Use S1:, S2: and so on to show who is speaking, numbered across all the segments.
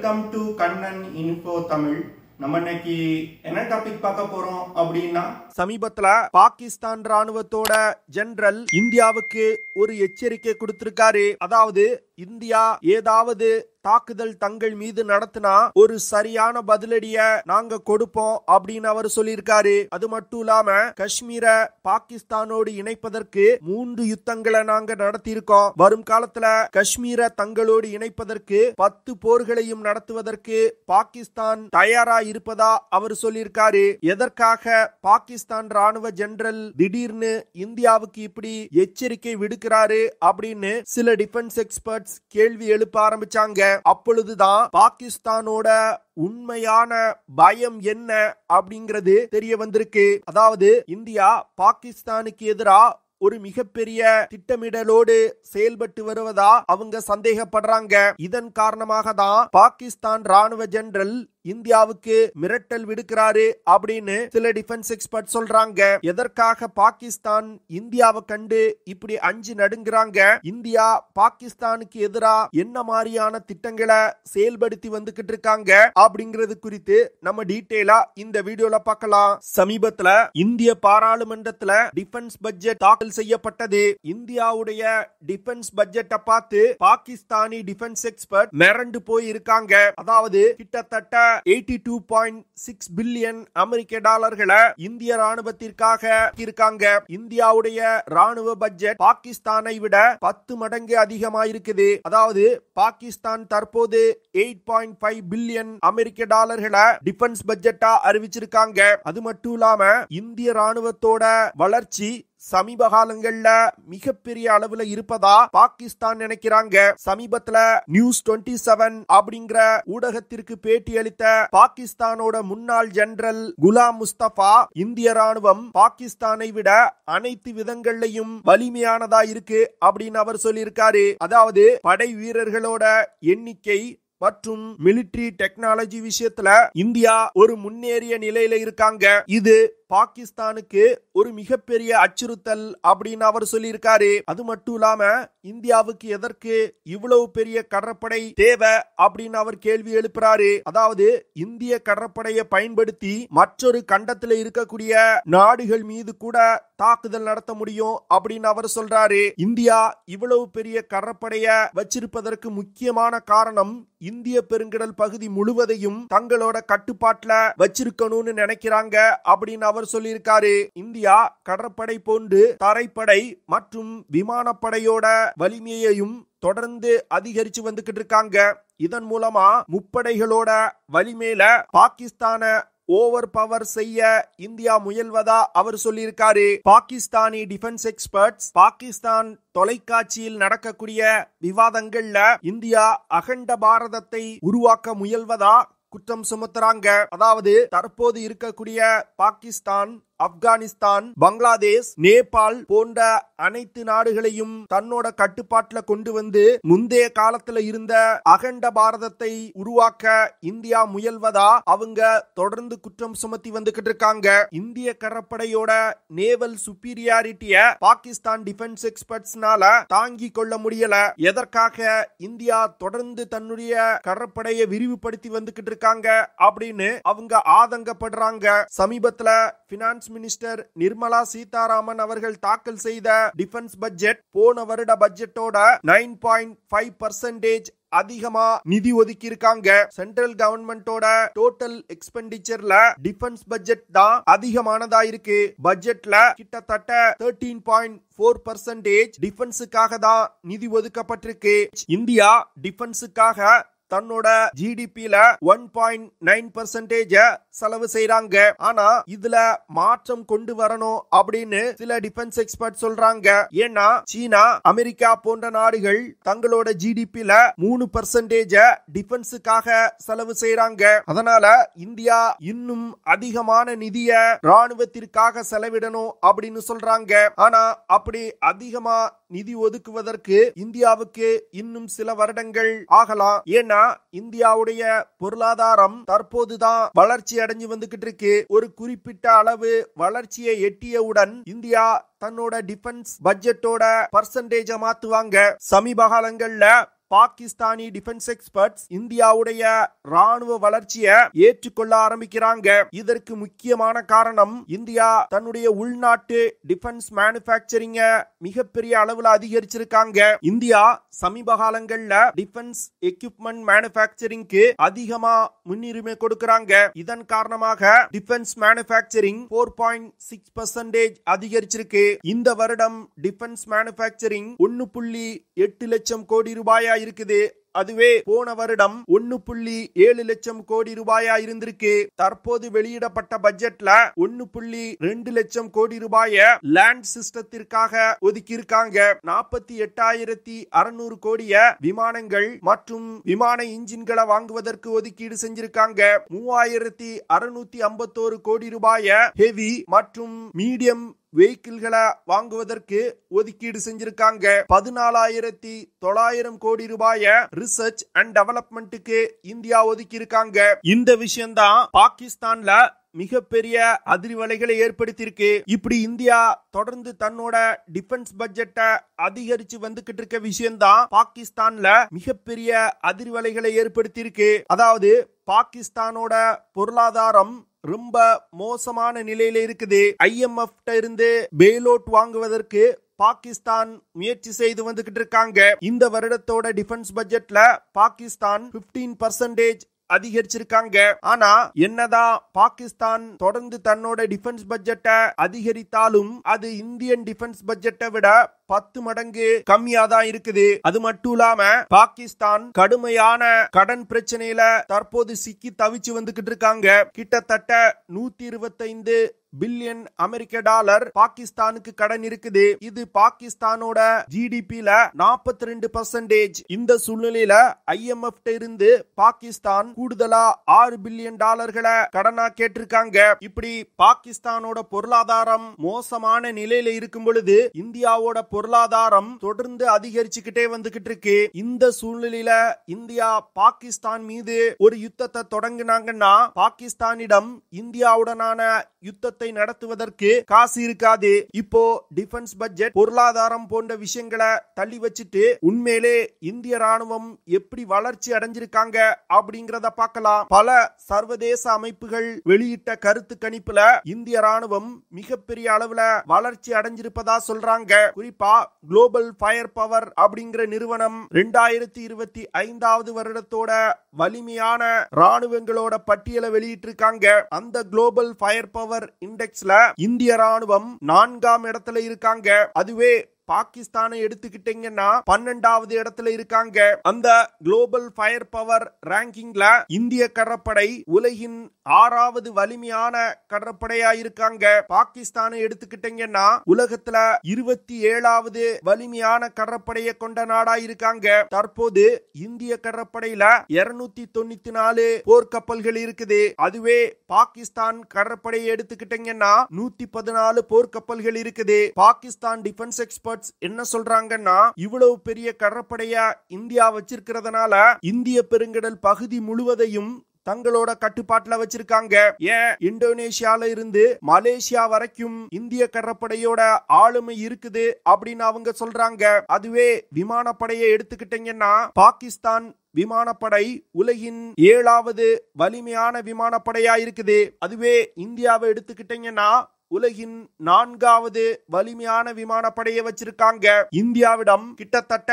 S1: Welcome to Kannan info Tamil. நம்ம இன்னைக்கு என்ன டாபிக் பார்க்க போறோம் அப்படின்னா,
S2: சமீபத்துல பாகிஸ்தான் ராணுவத்தோட ஜெனரல் இந்தியாவுக்கு ஒரு எச்சரிக்கை கொடுத்திருக்காரு. அதாவது இந்தியா ஏதாவது தாக்குதல் தங்கள் மீது நடத்தினா ஒரு சரியான பதிலடிய நாங்க கொடுப்போம் அப்படின்னு அவர் சொல்லியிருக்காரு. அது மட்டும் இல்லாம காஷ்மீரை பாகிஸ்தானோடு இணைப்பதற்கு 3 யுத்தங்களை நாங்க நடத்தியிருக்கோம். வரும் காலத்துல காஷ்மீரை தங்களோடு இணைப்பதற்கு 10 போர்களையும் நடத்துவதற்கு பாகிஸ்தான் தயாரா இருப்பதா அவர் சொல்லியிருக்காரு. எதற்காக பாகிஸ்தான் ராணுவ ஜெனரல் திடீர்னு இந்தியாவுக்கு இப்படி எச்சரிக்கை விடுக்கிறாரு அப்படின்னு சில டிஃபென்ஸ் எக்ஸ்பர்ட்ஸ் கேள்வி எழுப்ப ஆரம்பிச்சாங்க. அப்பொழுதுதான் பாகிஸ்தானோட உண்மையான பயம் என்ன அப்படிங்கிறது தெரிய வந்திருக்கு. அதாவது இந்தியா பாகிஸ்தானுக்கு எதிரா ஒரு மிகப்பெரிய திட்டமிடலோடு செயல்பட்டு வருவதா அவங்க சந்தேகப்படுறாங்க. இதன் காரணமாக தான் பாகிஸ்தான் ராணுவ ஜெனரல் இந்தியாவுக்கு மிரட்டல் விடுக்கிறாரு அப்படின்னு சில டிஃபென்ஸ் எக்ஸ்பர்ட் சொல்றாங்க. எதற்காக பாகிஸ்தான் இந்தியாவை கண்டு இப்படி அஞ்சு நடுங்கிறாங்க, இந்தியா பாகிஸ்தானுக்கு எதிரா என்ன மாதிரியான திட்டங்களை செயல்படுத்தி வந்துகிட்டு இருக்காங்க அப்படிங்கிறது குறித்து நம்ம டீடைலா இந்த வீடியோல பார்க்கலாம். சமீபத்துல இந்திய பாராளுமன்றத்துல டிஃபென்ஸ் பட்ஜெட் தாக்கல் செய்யப்பட்டது. இந்தியாவுடைய டிஃபென்ஸ் பட்ஜெட்டை பார்த்து பாகிஸ்தானி டிஃபென்ஸ் எக்ஸ்பர்ட் மிரண்டு போய் இருக்காங்க. அதாவது கிட்டத்தட்ட 82.6 பில்லியன் அமெரிக்க டாலர்களை இந்திய ராணுவத்திற்காக இருக்காங்க. இந்தியாவுடைய ராணுவ பட்ஜெட் பாகிஸ்தானை விட 10 மடங்கு அதிகமாயிருக்குது. அதாவது பாகிஸ்தான் தற்போது 8.5 பில்லியன் அமெரிக்க டாலர்களை டிஃபென்ஸ் பட்ஜெட்டா அறிவிச்சிருக்காங்க. அது மட்டும் இல்லாம இந்திய ராணுவத்தோட வளர்ச்சி சமீப காலங்கள்ல மிகப்பெரிய அளவுல இருப்பதா பாகிஸ்தான் நினைக்கிறாங்க. சமீபத்துல நியூஸ் 27 அப்படிங்கிற ஊடகத்திற்கு பேட்டி அளித்த பாகிஸ்தானோட முன்னாள் ஜெனரல் குலாம் முஸ்தபா, இந்திய ராணுவம் பாகிஸ்தானை விட அனைத்து விதங்கள்லையும் வலிமையானதா இருக்கு அப்படின்னு அவர் சொல்லியிருக்காரு. அதாவது படை வீரர்களோட எண்ணிக்கை மற்றும் மிலிட்டரி டெக்னாலஜி விஷயத்துல இந்தியா ஒரு முன்னேறிய நிலையில இருக்காங்க. இது பாகிஸ்தானுக்கு ஒரு மிகப்பெரிய அச்சுறுத்தல் அப்படின்னு அவர் சொல்லியிருக்காரு. அது மட்டும் இல்லாம இந்தியாவுக்கு எதற்கு இவ்வளவு பெரிய கடற்படை தேவை அப்படின்னு அவர் கேள்வி எழுப்புறாரு. அதாவது இந்திய கடற்படையை பயன்படுத்தி மற்றொரு கண்டத்துல இருக்கக்கூடிய நாடுகள் மீது கூட தாக்குதல் நடத்த முடியும் அப்படின்னு அவர் சொல்றாரு. இந்தியா இவ்வளவு பெரிய கடற்படைய வச்சிருப்பதற்கு முக்கியமான காரணம் இந்திய பெருங்கடல் பகுதி முழுவதையும் தங்களோட கட்டுப்பாட்டுல வச்சிருக்கணும்னு நினைக்கிறாங்க அப்படின்னு அவர் சொல்லியிருக்காரு. இந்தியா கடற்படை போன்று தரைப்படை மற்றும் விமானப்படையோட வலிமையையும் தொடர்ந்து அதிகரிச்சு வந்துகிட்டு இருக்காங்க. இதன் மூலமா முப்படைகளோட வலிமையில பாகிஸ்தான ஓவர் பவர் செய்ய இந்தியா முயல்வதா அவர் சொல்லியிருக்காரு. பாகிஸ்தானி டிஃபென்ஸ் எக்ஸ்பர்ட்ஸ் பாகிஸ்தான் தொலைக்காட்சியில் நடக்கக்கூடிய விவாதங்கள்ல இந்தியா அகண்ட பாரதத்தை உருவாக்க முயல்வதா குற்றம் சுமத்துறாங்க. அதாவது தற்போது இருக்கக்கூடிய பாகிஸ்தான், ஆப்கானிஸ்தான், பங்களாதேஷ், நேபாள் போன்ற அனைத்து நாடுகளையும் தன்னோட கட்டுப்பாட்டுல கொண்டு வந்து முந்தைய காலத்துல இருந்த அகண்ட பாரதத்தை உருவாக்க இந்தியா முயல்வதா அவங்க தொடர்ந்து குற்றம் சுமத்தி வந்துகிட்டு இருக்காங்க. இந்திய கடற்படையோட நேவல் சுப்பீரியாரிட்டிய பாகிஸ்தான் டிஃபென்ஸ் எக்ஸ்பர்ட்ஸ்னால தாங்கி கொள்ள முடியல. எதற்காக இந்தியா தொடர்ந்து தன்னுடைய கடற்படையை விரிவுபடுத்தி வந்துகிட்டு இருக்காங்க அப்படின்னு அவங்க ஆதங்கப்படுறாங்க. சமீபத்துல பினான்ஸ் மினிஸ்டர் நிர்மலா சீதாராமன் அவர்கள் தாக்கல் செய்த டிஃபென்ஸ் பட்ஜெட் போன வருட பட்ஜெட்டோட 9.5% அதிகமா நிதி ஒதுக்கி இருக்காங்க. சென்ட்ரல் கவர்மெண்டோட டோட்டல் எக்ஸ்பெண்டிச்சர்ல டிஃபென்ஸ் பட்ஜெட் தான் அதிகமானதா இருக்கு. பட்ஜெட்ல கிட்டத்தட்ட 13.4% டிஃபென்ஸுக்காக தான் நிதி ஒதுக்கப்பட்டிருக்கு. இந்தியா டிஃபென்ஸுக்காக தன்னோட ஜிடிபில 1.9% செலவு செய்யறாங்க. ஆனா இதுல மாற்றம் கொண்டு வரணும் அப்படின்னு சில டிஃபென்ஸ் எக்ஸ்பர்ட் சொல்றாங்க. ஏன்னா சீனா, அமெரிக்கா போன்ற நாடுகள் தங்களோட ஜிடிபில 3% டிஃபென்ஸுக்காக செலவு செய்யறாங்க. அதனால இந்தியா இன்னும் அதிகமான நிதிய ராணுவத்திற்காக செலவிடணும் அப்படின்னு சொல்றாங்க. ஆனா அப்படி அதிகமா நிதி ஒதுக்குவதற்கு இந்தியாவுக்கு இன்னும் சில வருடங்கள் ஆகலாம். ஏன்னா இந்தியாவுடைய பொருளாதாரம் தற்போதுதான் வளர்ச்சி அடைஞ்சு வந்துகிட்டு இருக்கு. ஒரு குறிப்பிட்ட அளவு வளர்ச்சியை எட்டியவுடன் இந்தியா தன்னோட டிஃபென்ஸ் பட்ஜெட்டோட பர்சன்டேஜ மாத்துவாங்க. சமீப காலங்கள்ல பாகிஸ்தானி டிஃபென்ஸ் எக்ஸ்பர்ட்ஸ் இந்தியாவுடைய ராணுவ வளர்ச்சியை ஏற்றுக்கொள்ள ஆரம்பிக்கிறாங்க. இதற்கு முக்கியமான காரணம் இந்தியா தன்னுடைய உள்நாட்டு டிஃபென்ஸ் மேனுஃபேக்சரிங்க மிகப்பெரிய அளவுல அதிகரிச்சிருக்காங்க. இந்தியா சமீப காலங்கள்ல டிஃபென்ஸ் எக்யூப்மெண்ட் மேனுஃபேக்சரிங்க்கு அதிகமா முன்னுரிமை கொடுக்கறாங்க. இதன் காரணமாக டிஃபென்ஸ் மேனுஃபேக்சரிங் 4.6% அதிகரிச்சிருக்கு. இந்த வருடம் டிஃபென்ஸ் மேனுஃபேக்சரிங் 1.8 லட்சம் கோடி ரூபாயா இருக்குது. அதுவே போன வருடம் 1.7 லட்சம் கோடி ரூபாயா இருந்திருக்கு. தற்போது வெளியிடப்பட்ட பட்ஜெட்ல 1.2 லட்சம் கோடி ரூபாய லேண்ட் சிஸ்டத்திற்காக ஒதுக்கி இருக்காங்க. 48,600 கோடிய விமானங்கள் மற்றும் விமான இன்ஜின்களை வாங்குவதற்கு ஒதுக்கீடு செஞ்சிருக்காங்க. 3,651 கோடி ரூபாய ஹெவி மற்றும் மீடியம் வெஹிக்கிள்களை வாங்குவதற்கு ஒதுக்கீடு செஞ்சிருக்காங்க. 14,900 கோடி ரூபாய ரிசர்ச் அண்ட் டெவலப்மெண்ட்டுக்கு இந்தியா ஒதுக்கி இருக்காங்க. இந்த விஷயம் தான் பாகிஸ்தான்ல மிகப்பெரிய அதிர்வலைகளை ஏற்படுத்தியிருக்கு. இப்படி இந்தியா தொடர்ந்து தன்னோட டிஃபென்ஸ் பட்ஜெட்டை அதிகரிச்சு வந்துகிட்டு இருக்க விஷயம் தான் பாகிஸ்தான்ல மிகப்பெரிய அதிர்வலைகளை ஏற்படுத்தியிருக்கு. அதாவது பாகிஸ்தானோட பொருளாதாரம் ரொம்ப மோசமான நிலையில இருக்குது. IMF இருந்து பெயிலவுட் வாங்குவதற்கு பாகிஸ்தான் முயற்சி செய்து வந்துகிட்டு இருக்காங்க. இந்த வருடத்தோட டிஃபென்ஸ் பட்ஜெட்ல பாகிஸ்தான் 15% அதிகரிச்சிருக்காங்க. ஆனா என்னதான் பாகிஸ்தான் தொடர்ந்து தன்னோட டிஃபென்ஸ் பட்ஜெட்டை அதிகரித்தாலும் அது இந்தியன் டிஃபென்ஸ் பட்ஜெட்டை விட 10 மடங்கு கம்மியா தான் இருக்குது. அது மட்டும் இல்லாம பாகிஸ்தான் கடுமையான கடன் பிரச்சனையில தற்போது சிக்கி தவிச்சு வந்துகிட்டு இருக்காங்க. கிட்டத்தட்ட 125 பில்லியன் அமெரிக்க டாலர் பாகிஸ்தானுக்கு கடன் இருக்குது. இது பாகிஸ்தானோட ஜிடிபில 42%. இந்த சூழ்நிலையில IMF இருந்து பாகிஸ்தான் கூடுதலா 6 பில்லியன் டாலர்களை கடனா கேட்டிருக்காங்க. இப்படி பாகிஸ்தானோட பொருளாதாரம் மோசமான நிலையில இருக்கும் பொழுது இந்தியாவோட பொருளாதாரம் தொடர்ந்து அதிகரிச்சுக்கிட்டே வந்துகிட்டு இருக்கு. இந்த சூழ்நிலையில இந்தியா பாகிஸ்தான் மீது ஒரு யுத்தத்தை தொடங்கினாங்கன்னா பாகிஸ்தானிடம் இந்தியாவுடனான யுத்தத்தை நடத்துவதற்கு காசு இருக்காது. இப்போ டிஃபென்ஸ் பட்ஜெட் பொருளாதாரம் போன்ற விஷயங்களை தள்ளி வச்சுட்டு உண்மையிலே இந்திய ராணுவம் எப்படி வளர்ச்சி அடைஞ்சிருக்காங்க அப்படிங்கறத பார்க்கலாம். பல சர்வதேச அமைப்புகள் வெளியிட்ட கருத்து கணிப்புல இந்திய ராணுவம் மிகப்பெரிய அளவுல வளர்ச்சி அடைஞ்சிருப்பதா சொல்றாங்க. குறிப்பா குளோபல் ஃபயர் பவர் அப்படிங்கிற நிறுவனம் 2025 வருடத்தோட வலிமையான ராணுவங்களோட பட்டியலை வெளியிட்டிருக்காங்க. அந்த குளோபல் ஃபயர் பவர் இண்டெக்ஸ்ல இந்திய ராணுவம் 4ஆம் இடத்துல இருக்காங்க. அதுவே பாகிஸ்தானை எடுத்துக்கிட்டீங்கன்னா 12வது இடத்துல இருக்காங்க. அந்த குளோபல் ஃபயர் பவர் ரேங்கிங்ல இந்திய கடற்படை உலகின் 6வது வலிமையான கடற்படையா இருக்காங்க. பாகிஸ்தானை எடுத்துக்கிட்டீங்கன்னா உலகத்துல 27வது வலிமையான கடற்படையை கொண்ட நாடா இருக்காங்க. தற்போது இந்திய கடற்படையில 294 போர்க்கப்பல்கள் இருக்குது. அதுவே பாகிஸ்தான் கடற்படையை எடுத்துக்கிட்டீங்கன்னா 114 போர்க்கப்பல்கள் இருக்குது. பாகிஸ்தான் டிஃபென்ஸ் எக்ஸ்பர்ட் என்ன சொல்றாங்கன்னா இவ்வளவு பெரிய கடற்படையா இந்தியா வச்சிருக்கிறதுனால இந்திய பெருங்கடல் பகுதி முழுவதையும் தங்களோட கட்டுப்பாட்டுல வச்சிருக்காங்க. ஏன் இந்தோனேஷியால இருந்து மலேசியா வரைக்கும் இந்திய கடற்படையோட ஆளுமை இருக்குது அப்படின்னு அவங்க சொல்றாங்க. அதுவே விமானப்படையை எடுத்துக்கிட்டீங்கன்னா பாகிஸ்தான் விமானப்படை உலகின் 7வது வலிமையான விமானப்படையா இருக்குது. அதுவே இந்தியாவை எடுத்துக்கிட்டீங்கன்னா உலகின் 4வது வலிமையான விமானப்படையை வச்சிருக்காங்க. இந்தியாவிடம் கிட்டத்தட்ட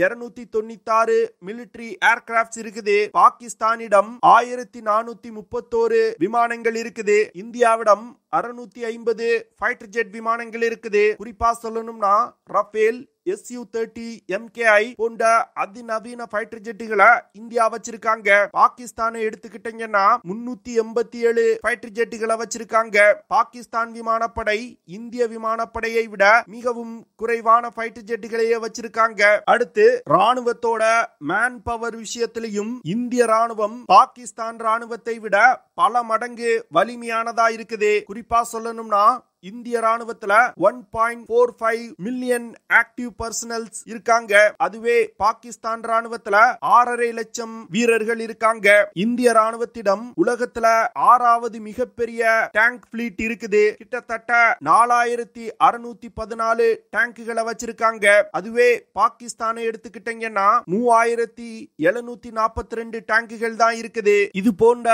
S2: 2296 மிலிட்டரி ஏர்கிராப்ட்ஸ் இருக்குது. பாகிஸ்தானிடம் 1431 விமானங்கள் இருக்குது. இந்தியாவிடம் 650 ஃபைட்டர் ஜெட் விமானங்கள் இருக்குது. குறிப்பா சொல்லணும்னா ரஃபேல், Su-30 MKI போன்ற அதிநவீன ஃபைட்டர் ஜெட்டுகளை இந்தியா வச்சிருக்காங்க. பாகிஸ்தானை எடுத்துக்கிட்டீங்கன்னா 387 ஃபைட்டர் ஜெட்டுகளை வச்சிருக்காங்க. பாகிஸ்தான் விமானப்படை இந்திய விமானப்படையை விட மிகவும் குறைவான ஃபைட்டர் ஜெட்டுகளையே வச்சிருக்காங்க. அடுத்து ராணுவத்தோட மேன் பவர் விஷயத்திலையும் இந்திய ராணுவம் பாகிஸ்தான் ராணுவத்தை விட பல மடங்கு வலிமையானதா இருக்குது. குறிப்பா சொல்லணும்னா இந்திய ராணுவத்துல 1.45 மில்லியன் ஆக்டிவ் பர்சனல்ஸ் இருக்காங்க. அதுவே பாகிஸ்தான் ராணுவத்துல 6.5 லட்சம் வீரர்கள் இருக்காங்க. இந்திய ராணுவத்திடம் உலகத்துல 6வது மிகப்பெரிய டேங்க் பிளீட் இருக்குது. கிட்டத்தட்ட 4614 டேங்குகளை வச்சிருக்காங்க. அதுவே பாகிஸ்தானை எடுத்துக்கிட்டீங்கன்னா 3742 டேங்குகள் தான் இருக்குது. இது போன்ற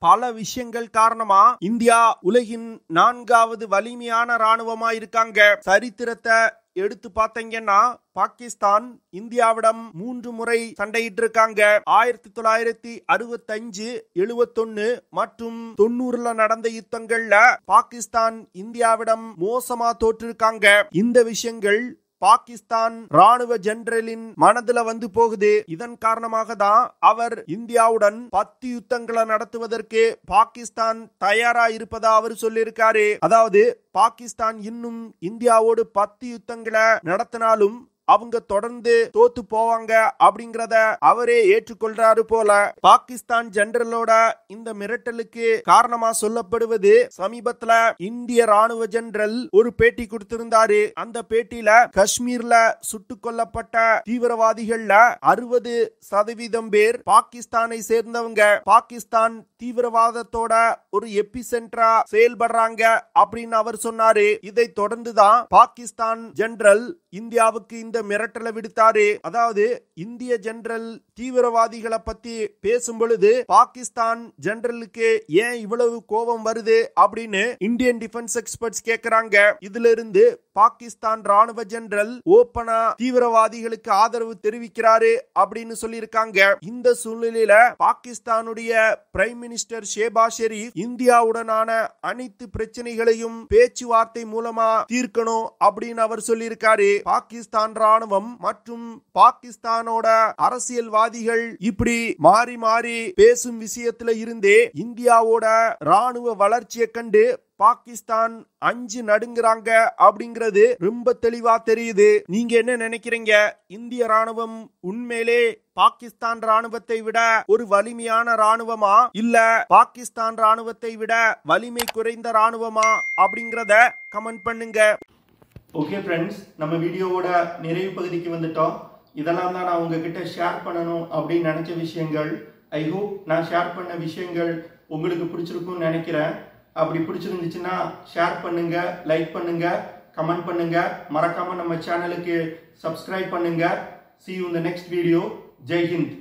S2: பல விஷயங்கள் காரணமா இந்தியா உலகின் 4வது வலிமையான ராணுவமா இருக்காங்க. சரித்திரத்தை எடுத்து பார்த்தீங்கன்னா பாகிஸ்தான் இந்தியாவிடம் 3 முறை சண்டையிட்டு இருக்காங்க. 1965, 71 மற்றும் 90ல நடந்த யுத்தங்கள்ல பாகிஸ்தான் இந்தியாவிடம் மோசமா தோற்றிருக்காங்க. இந்த விஷயங்கள் பாகிஸ்தான் ராணுவ ஜெனரலின் மனதுல வந்து போகுது. இதன் காரணமாக தான் அவர் இந்தியாவுடன் 10 யுத்தங்களை நடத்துவதற்கு பாகிஸ்தான் தயாரா இருப்பதா அவர் சொல்லியிருக்காரு. அதாவது பாகிஸ்தான் இன்னும் இந்தியாவோடு 10 யுத்தங்களை நடத்தினாலும் அவங்க தொடர்ந்து தோத்து போவாங்க அப்படிங்கறத அவரே ஏற்றுக்கொள்றாரு போல. பாகிஸ்தான் ஜெனரலோட இந்த மிரட்டலுக்கு காரணமா சொல்லப்படுவது சமீபத்துல இந்திய ராணுவ ஜெனரல் ஒரு பேட்டி கொடுத்திருந்தாரு. அந்த பேட்டியில காஷ்மீர்ல சுட்டுக் கொல்லப்பட்ட தீவிரவாதிகள்ல 60% பேர் பாகிஸ்தானை சேர்ந்தவங்க. பாகிஸ்தான் தீவிரவாதத்தோட ஒரு எபிசென்டரா செயல்படுறாங்க அப்படின்னு அவர் சொன்னாரு. இதை தொடர்ந்துதான் பாகிஸ்தான் ஜெனரல் இந்தியாவுக்கு இந்த மிரட்டலை விடுத்தாரு. அதாவது இந்திய ஜெனரல் தீவிரவாதிகளை பத்தி பேசும் பொழுது பாகிஸ்தான் ஜெனரலுக்கு ஏன் இவ்வளவு கோபம் வருது அப்படின்னு இந்தியன் டிஃபென்ஸ் எக்ஸ்பர்ட்ஸ் கேக்குறாங்க. இதுல இருந்து பாகிஸ்தான் ராணுவ ஜெனரல் ஓபனா தீவிரவாதிகளுக்கு ஆதரவு தெரிவிக்கிறாரு அப்படின்னு சொல்லியிருக்காங்க. இந்த சூழ்நிலையில பாகிஸ்தானுடைய பிரைம் மினிஸ்டர் ஷேபாஸ் ஷெரீப் இந்தியாவுடனான அனைத்து பிரச்சனைகளையும் பேச்சுவார்த்தை மூலமா தீர்க்கணும் அப்படின்னு அவர் சொல்லியிருக்காரு. பாகிஸ்தான் ராணுவம் மற்றும் பாகிஸ்தானோட அரசியல்வாதிகள் இப்படி மாறி மாறி பேசும் விஷயத்துல இருந்தே இந்தியாவோட ராணுவ வளர்ச்சியை கண்டு பாகிஸ்தான் அஞ்சு நடுங்குறாங்க அப்படிங்கிறது ரொம்ப தெளிவா தெரியுது. நீங்க என்ன நினைக்கிறீங்க? இந்திய ராணுவம் உண்மையிலே பாகிஸ்தான் ராணுவத்தை விட ஒரு வலிமையான ராணுவமா, இல்ல பாகிஸ்தான் ராணுவத்தை விட வலிமை குறைந்த ராணுவமா அப்படிங்கறத கமெண்ட் பண்ணுங்க.
S1: ஓகே ஃப்ரெண்ட்ஸ், நம்ம வீடியோவோட நிறைவு பகுதிக்கு வந்துட்டோம். இதெல்லாம் தான் நான் உங்ககிட்ட ஷேர் பண்ணணும் அப்படின்னு நினைச்ச விஷயங்கள். ஐ ஹோப் நான் ஷேர் பண்ண விஷயங்கள் உங்களுக்கு பிடிச்சிருக்கும்னு நினைக்கிறேன். அப்படி பிடிச்சிருந்துச்சுன்னா ஷேர் பண்ணுங்க, லைக் பண்ணுங்க, கமெண்ட் பண்ணுங்க. மறக்காம நம்ம சேனலுக்கு சப்ஸ்கிரைப் பண்ணுங்க. See you in the next video. Jai Hind.